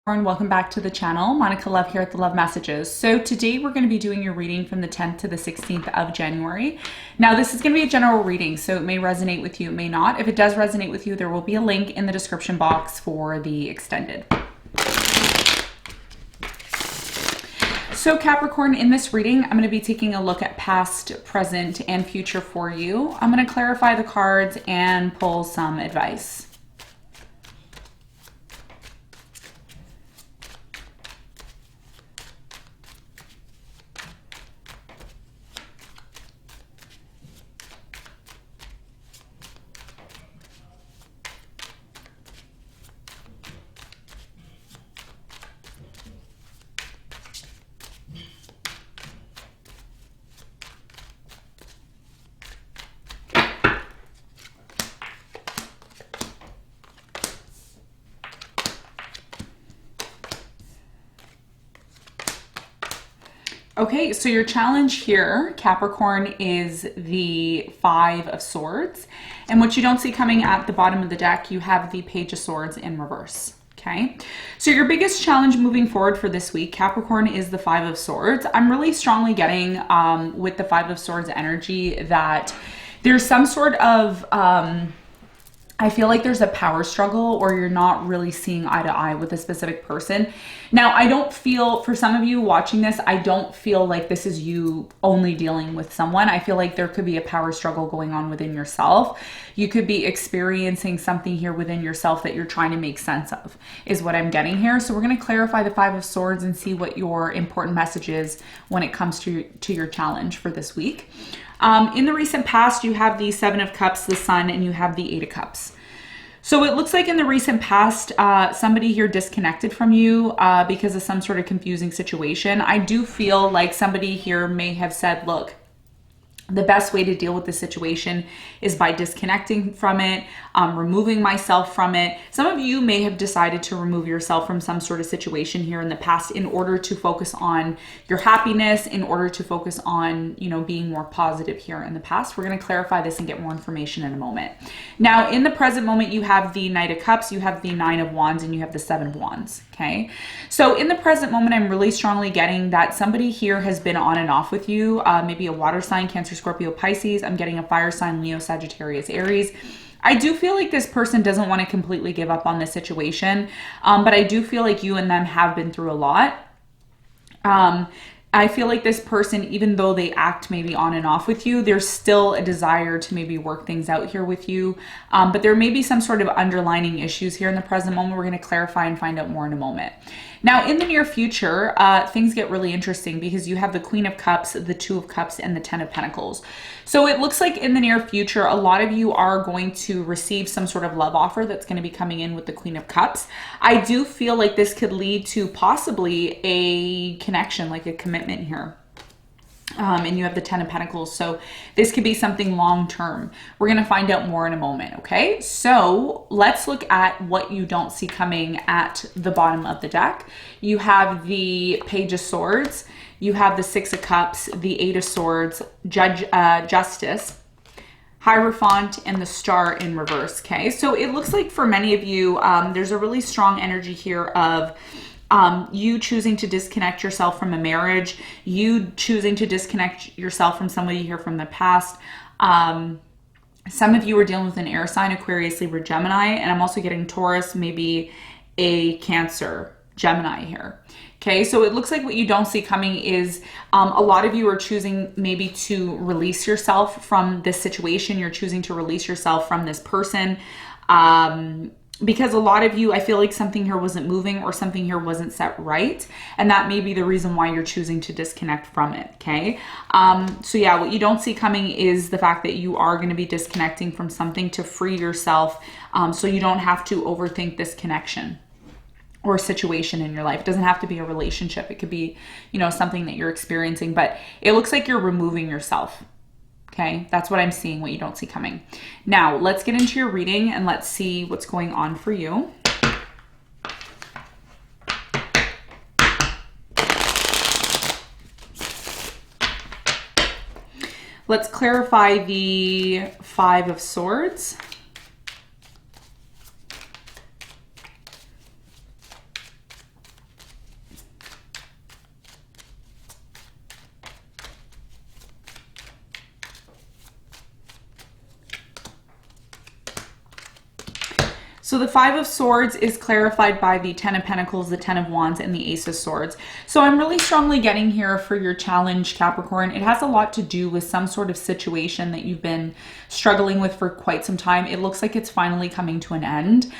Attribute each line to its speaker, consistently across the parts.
Speaker 1: Welcome back to the channel. Monica Love here at the Love Messages. So today we're going to be doing your reading from the 10th to the 16th of January. Now this is going to be a general reading, so it may resonate with you, it may not. If it does resonate with you, there will be a link in the description box for the extended. So Capricorn, in this reading, I'm going to be taking a look at past, present, and future for you. I'm going to clarify the cards and pull some advice. Okay, so your challenge here, Capricorn, is the Five of Swords. And what you don't see coming at the bottom of the deck, you have the Page of Swords in reverse. Okay, so your biggest challenge moving forward for this week, Capricorn, is the Five of Swords. I'm really strongly getting with the Five of Swords energy that there's some sort of... I feel like there's a power struggle, or you're not really seeing eye to eye with a specific person. Now, I don't feel, for some of you watching this, I don't feel like this is you only dealing with someone. I feel like there could be a power struggle going on within yourself. You could be experiencing something here within yourself that you're trying to make sense of, is what I'm getting here. So we're going to clarify the Five of Swords and see what your important message is when it comes to your challenge for this week. In the recent past, you have the Seven of Cups, the Sun, and you have the Eight of Cups. So it looks like in the recent past, somebody here disconnected from you because of some sort of confusing situation. I do feel like somebody here may have said, look, the best way to deal with this situation is by disconnecting from it, removing myself from it. Some of you may have decided to remove yourself from some sort of situation here in the past in order to focus on your happiness, in order to focus on, you know, being more positive here in the past. We're going to clarify this and get more information in a moment. Now, in the present moment, you have the Knight of Cups, you have the Nine of Wands, and you have the Seven of Wands. Okay. So in the present moment, I'm really strongly getting that somebody here has been on and off with you, maybe a water sign, Cancer, Scorpio, Pisces. I'm getting a fire sign, Leo, Sagittarius, Aries. I do feel like this person doesn't want to completely give up on this situation, but I do feel like you and them have been through a lot. I feel like this person, even though they act maybe on and off with you, there's still a desire to maybe work things out here with you. But there may be some sort of underlining issues here in the present moment. We're going to clarify and find out more in a moment. Now, in the near future, things get really interesting because you have the Queen of Cups, the Two of Cups, and the Ten of Pentacles. So it looks like in the near future, a lot of you are going to receive some sort of love offer that's going to be coming in with the Queen of Cups. I do feel like this could lead to possibly a connection, like a commitment here. And you have the Ten of Pentacles. So this could be something long-term. We're going to find out more in a moment. Okay. So let's look at what you don't see coming at the bottom of the deck. You have the Page of Swords. You have the Six of Cups, the Eight of Swords, Justice, Hierophant, and the Star in reverse. Okay. So it looks like for many of you, there's a really strong energy here of you choosing to disconnect yourself from a marriage, you choosing to disconnect yourself from somebody here from the past. Some of you are dealing with an air sign, Aquarius, Libra, Gemini, and I'm also getting Taurus, maybe a Cancer, Gemini here. Okay, so it looks like what you don't see coming is a lot of you are choosing maybe to release yourself from this situation. You're choosing to release yourself from this person. Because a lot of you, I feel like something here wasn't moving or something here wasn't set right. And that may be the reason why you're choosing to disconnect from it, okay? So yeah, what you don't see coming is the fact that you are going to be disconnecting from something to free yourself so you don't have to overthink this connection or situation in your life. It doesn't have to be a relationship. It could be, you know, something that you're experiencing, but it looks like you're removing yourself. Okay, that's what I'm seeing, what you don't see coming. Now, let's get into your reading and let's see what's going on for you. Let's clarify the Five of Swords. So the Five of Swords is clarified by the Ten of Pentacles, the Ten of Wands, and the Ace of Swords. So I'm really strongly getting here for your challenge, Capricorn. It has a lot to do with some sort of situation that you've been struggling with for quite some time. It looks like it's finally coming to an end.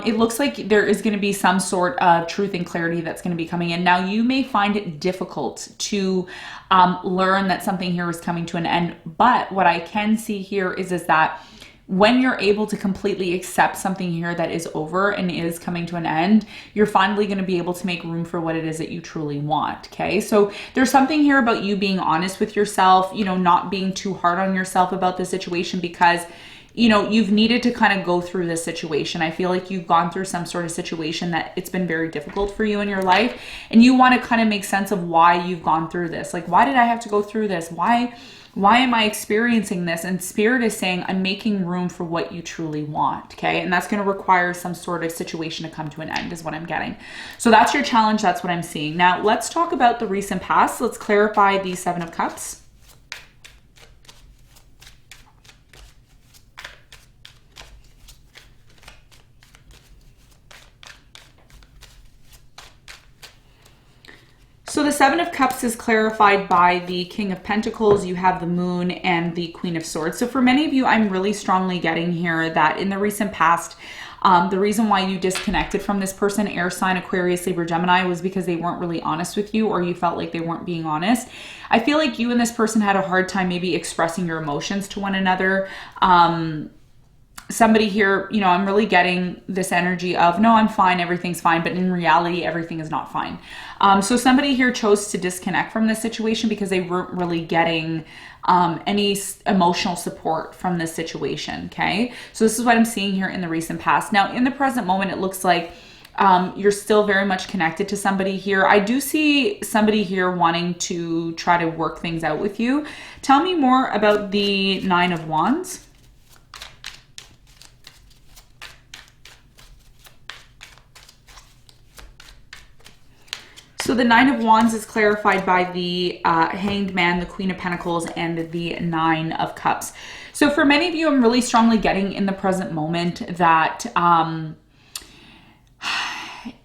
Speaker 1: It looks like there is going to be some sort of truth and clarity that's going to be coming in. Now, you may find it difficult to learn that something here is coming to an end, but what I can see here is that when you're able to completely accept something here that is over and is coming to an end, you're finally going to be able to make room for what it is that you truly want. Okay. So there's something here about you being honest with yourself, you know, not being too hard on yourself about the situation, because, you know, you've needed to kind of go through this situation. I feel like you've gone through some sort of situation that it's been very difficult for you in your life, and you want to kind of make sense of why you've gone through this. Like, why did I have to go through this? Why am I experiencing this? And Spirit is saying, I'm making room for what you truly want, okay? And that's going to require some sort of situation to come to an end is what I'm getting. So that's your challenge. That's what I'm seeing. Now, let's talk about the recent past. Let's clarify the Seven of Cups. So the Seven of Cups is clarified by the King of Pentacles. You have the Moon and the Queen of Swords. So for many of you, I'm really strongly getting here that in the recent past, the reason why you disconnected from this person, air sign, Aquarius, Libra, Gemini, was because they weren't really honest with you, or you felt like they weren't being honest. I feel like you and this person had a hard time maybe expressing your emotions to one another. Somebody here, you know, I'm really getting this energy of, no, I'm fine, everything's fine, but in reality, everything is not fine. So somebody here chose to disconnect from this situation because they weren't really getting any emotional support from this situation, okay? So this is what I'm seeing here in the recent past. Now, in the present moment, it looks like you're still very much connected to somebody here. I do see somebody here wanting to try to work things out with you. Tell me more about the Nine of Wands. So the Nine of Wands is clarified by the Hanged Man, the Queen of Pentacles, and the Nine of Cups. So for many of you, I'm really strongly getting in the present moment that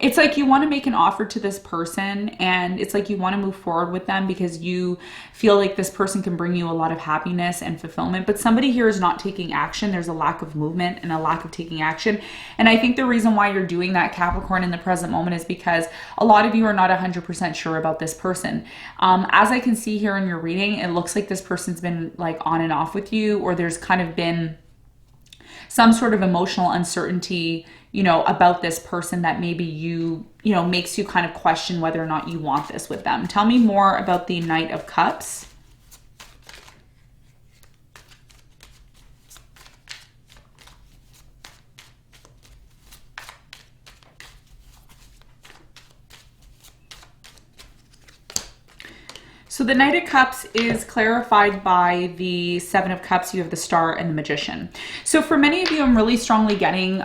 Speaker 1: it's like you want to make an offer to this person, and it's like you want to move forward with them because you feel like this person can bring you a lot of happiness and fulfillment, but somebody here is not taking action. There's a lack of movement and a lack of taking action. And I think the reason why you're doing that, Capricorn, in the present moment is because a lot of you are not 100% sure about this person. As I can see here in your reading, it looks like this person's been like on and off with you, or there's kind of been some sort of emotional uncertainty, you know, about this person that maybe you know, makes you kind of question whether or not you want this with them. Tell me more about the Knight of Cups. So the Knight of Cups is clarified by the Seven of Cups. You have the Star and the Magician. So for many of you, I'm really strongly getting,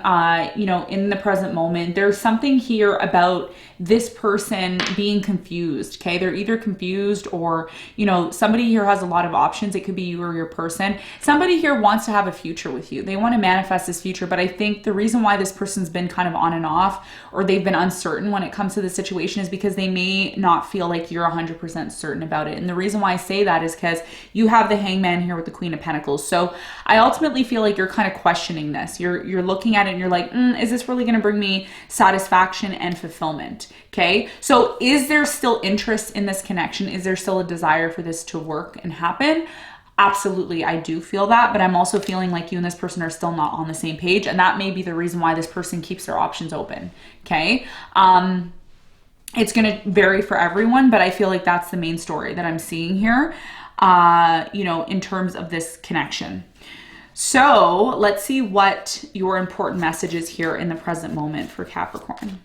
Speaker 1: you know, in the present moment, there's something here about this person being confused, okay? They're either confused or, you know, somebody here has a lot of options. It could be you or your person. Somebody here wants to have a future with you. They want to manifest this future, but I think the reason why this person's been kind of on and off, or they've been uncertain when it comes to the situation, is because they may not feel like you're 100% certain about it. And the reason why I say that is because you have the Hangman here with the Queen of Pentacles. So I ultimately feel like you're kind of questioning this. You're looking at it and you're like, is this really going to bring me satisfaction and fulfillment? Okay. So is there still interest in this connection? Is there still a desire for this to work and happen? Absolutely, I do feel that, but I'm also feeling like you and this person are still not on the same page, and that may be the reason why this person keeps their options open, okay? It's going to vary for everyone, but I feel like that's the main story that I'm seeing here, you know, in terms of this connection. So let's see what your important message is here in the present moment for Capricorn.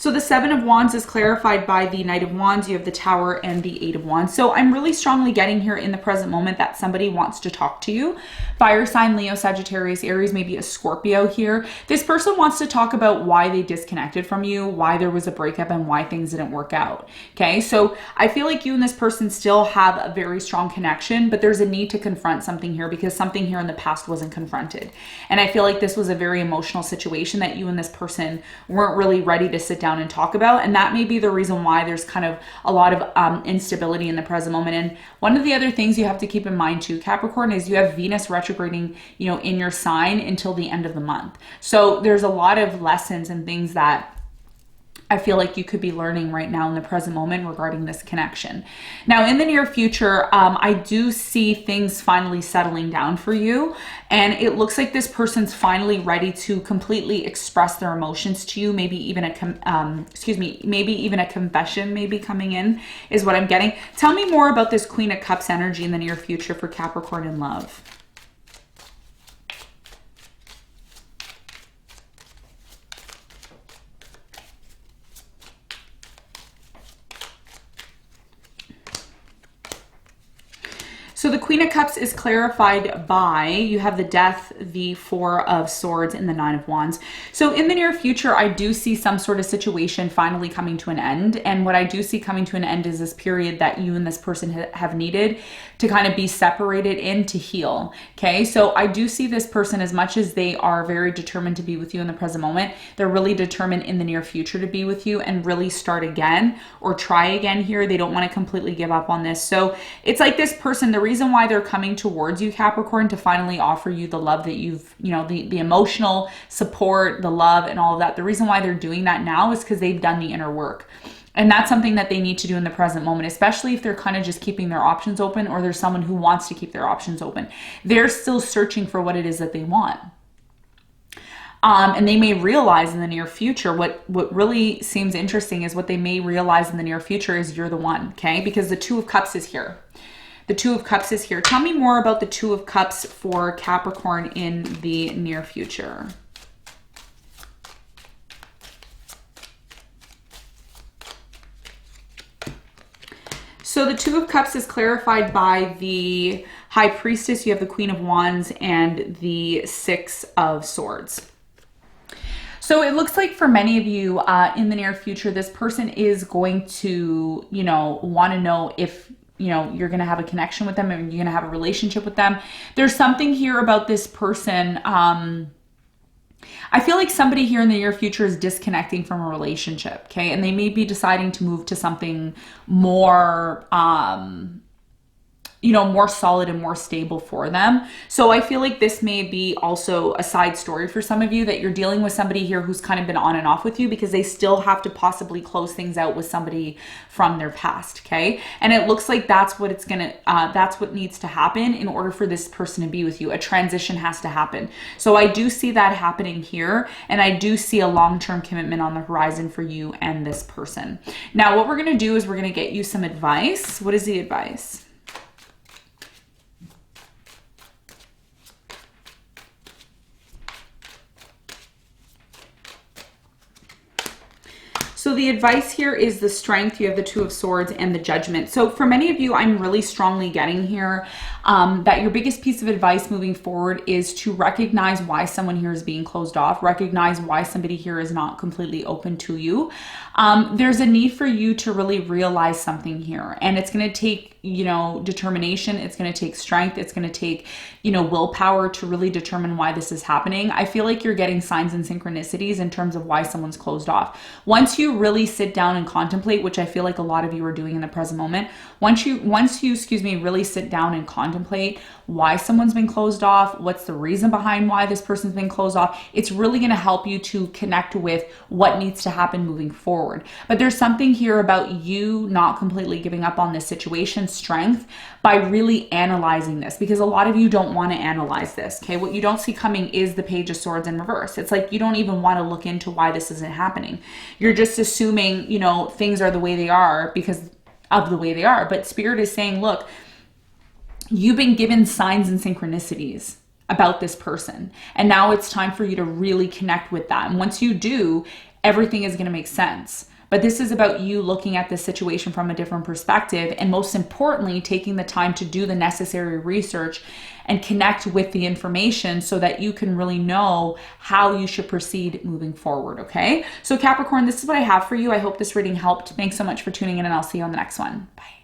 Speaker 1: So the Seven of Wands is clarified by the Knight of Wands. You have the Tower and the Eight of Wands. So I'm really strongly getting here in the present moment that somebody wants to talk to you. Fire sign, Leo, Sagittarius, Aries, maybe a Scorpio here. This person wants to talk about why they disconnected from you, why there was a breakup, and why things didn't work out. Okay, so I feel like you and this person still have a very strong connection, but there's a need to confront something here because something here in the past wasn't confronted. And I feel like this was a very emotional situation that you and this person weren't really ready to sit down and talk about, and that may be the reason why there's kind of a lot of instability in the present moment. And one of the other things you have to keep in mind too, Capricorn, is you have Venus retrograding, you know, in your sign until the end of the month. So there's a lot of lessons and things that I feel like you could be learning right now in the present moment regarding this connection. Now, in the near future, I do see things finally settling down for you. And it looks like this person's finally ready to completely express their emotions to you. Maybe even maybe even a confession maybe coming in is what I'm getting. Tell me more about this Queen of Cups energy in the near future for Capricorn in love. So the Queen of Cups is clarified by, you have the Death, the Four of Swords, and the Nine of Wands. So in the near future, I do see some sort of situation finally coming to an end. And what I do see coming to an end is this period that you and this person have needed to kind of be separated in to heal. Okay, so I do see this person, as much as they are very determined to be with you in the present moment, they're really determined in the near future to be with you and really start again or try again here. They don't want to completely give up on this. So it's like this person, the reason why they're coming towards you, Capricorn, to finally offer you the love that you've, you know, the emotional support, the love and all of that. The reason why they're doing that now is because they've done the inner work. And that's something that they need to do in the present moment, especially if they're kind of just keeping their options open, or there's someone who wants to keep their options open. They're still searching for what it is that they want. And they may realize in the near future, what really seems interesting is what they may realize in the near future is you're the one, okay? Because the Two of Cups is here. The Two of Cups is here. Tell me more about the Two of Cups for Capricorn in the near future. So the Two of Cups is clarified by the High Priestess. You have the Queen of Wands and the Six of Swords. So it looks like for many of you in the near future, this person is going to, you know, want to know if, you know, you're going to have a connection with them and you're going to have a relationship with them. There's something here about this person. I feel like somebody here in the near future is disconnecting from a relationship, okay? And they may be deciding to move to something more, you know, more solid and more stable for them. So I feel like this may be also a side story for some of you, that you're dealing with somebody here who's kind of been on and off with you because they still have to possibly close things out with somebody from their past, okay? And it looks like that's what that's what needs to happen in order for this person to be with you. A transition has to happen. So I do see that happening here, and I do see a long-term commitment on the horizon for you and this person. Now, what we're gonna do is we're gonna get you some advice. What is the advice? So the advice here is the Strength. You have the Two of Swords and the Judgment. So for many of you, I'm really strongly getting here that your biggest piece of advice moving forward is to recognize why someone here is being closed off. Recognize why somebody here is not completely open to you. There's a need for you to really realize something here. And it's going to take, you know, determination. It's going to take strength. It's going to take, you know, willpower to really determine why this is happening. I feel like you're getting signs and synchronicities in terms of why someone's closed off. Once you really sit down and contemplate, which I feel like a lot of you are doing in the present moment, once you really sit down and contemplate why someone's been closed off, what's the reason behind why this person's been closed off, it's really going to help you to connect with what needs to happen moving forward. But there's something here about you not completely giving up on this situation, strength, by really analyzing this, because a lot of you don't want to analyze this, okay? What you don't see coming is the Page of Swords in reverse. It's like you don't even want to look into why this isn't happening. You're just assuming, you know, things are the way they are because of the way they are. But Spirit is saying, look, you've been given signs and synchronicities about this person, and now it's time for you to really connect with that. And once you do, everything is going to make sense. But this is about you looking at this situation from a different perspective, and most importantly, taking the time to do the necessary research and connect with the information so that you can really know how you should proceed moving forward, okay? So Capricorn, this is what I have for you. I hope this reading helped. Thanks so much for tuning in, and I'll see you on the next one. Bye.